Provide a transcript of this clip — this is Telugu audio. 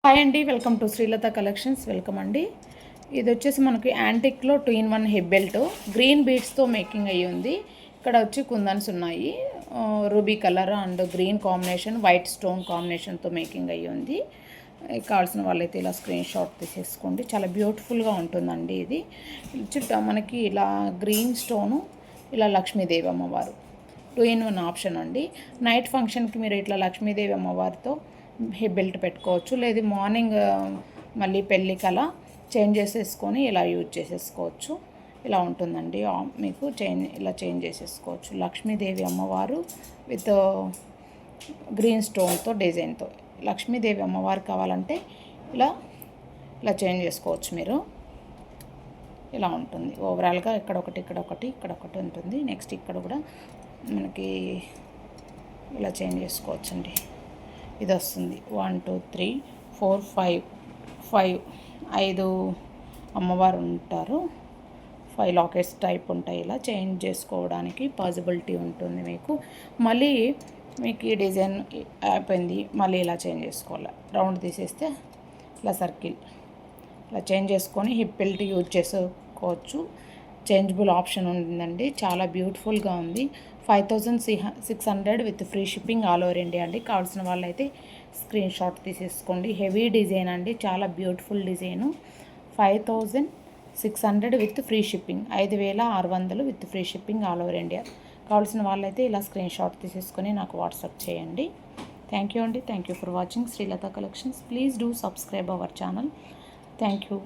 హాయ్ అండి, welcome to Srilatha collections. Welcome అండి. ఇది వచ్చేసి మనకి యాంటిక్లో 2-in-1 హిప్ బెల్ట్ గ్రీన్ బీడ్స్తో మేకింగ్ అయ్యి ఉంది. ఇక్కడ వచ్చి కుందన్స్ ఉన్నాయి, ruby colour and green combination, white stone కాంబినేషన్తో మేకింగ్ అయ్యి ఉంది. కావాల్సిన వాళ్ళైతే ఇలా స్క్రీన్ షాట్ తీసేసుకోండి. చాలా బ్యూటిఫుల్గా ఉంటుందండి. ఇది చుట్టూ మనకి ఇలా గ్రీన్ స్టోను, ఇలా లక్ష్మీదేవి అమ్మవారు 2-in-1 ఆప్షన్ అండి. నైట్ ఫంక్షన్కి మీరు ఇట్లా లక్ష్మీదేవి అమ్మవారితో హిప్ బెల్ట్ పెట్టుకోవచ్చు, లేదు మార్నింగ్ మళ్ళీ పెళ్ళికి అలా చేంజ్ చేసేసుకొని ఇలా యూజ్ చేసేసుకోవచ్చు. ఇలా ఉంటుందండి. మీకు ఇలా చేంజ్ చేసేసుకోవచ్చు. లక్ష్మీదేవి అమ్మవారు విత్ గ్రీన్ స్టోన్తో డిజైన్తో. లక్ష్మీదేవి అమ్మవారు కావాలంటే ఇలా ఇలా చేంజ్ చేసుకోవచ్చు మీరు. ఇలా ఉంటుంది ఓవరాల్గా. ఇక్కడ ఒకటి ఉంటుంది. నెక్స్ట్ ఇక్కడ కూడా మనకి ఇలా చేంజ్ చేసుకోవచ్చండి. ఇది వస్తుంది 1 2 3 4 5 5 అమ్మవారు ఉంటారు. 5 లాకెట్స్ టైప్ ఉంటాయి. ఇలా చేంజ్ చేసుకోవడానికి పాసిబిలిటీ ఉంటుంది మీకు. మళ్ళీ మీకు ఈ డిజైన్ అయిపోయింది, మళ్ళీ ఇలా చేంజ్ చేసుకోవాలి. రౌండ్ తీసేస్తే ఇలా సర్కిల్ ఇలా చేంజ్ చేసుకొని హిప్ బెల్ట్ యూజ్ చేసుకోవచ్చు. చేంజబుల్ ఆప్షన్ ఉందండి. చాలా బ్యూటిఫుల్గా ఉంది. 5600 with free shipping all over India అండి. కావాల్సిన వాళ్ళైతే స్క్రీన్ షాట్ తీసేసుకోండి. హెవీ డిజైన్ అండి, చాలా beautiful design. 5600 with free shipping, 5600 with free shipping all over India. కావాల్సిన వాళ్ళైతే ఇలా స్క్రీన్ షాట్ తీసేసుకొని నాకు వాట్సాప్ చేయండి. థ్యాంక్ యూ అండి. Thank you for watching Srilatha collections. Please do subscribe our channel. Thank you.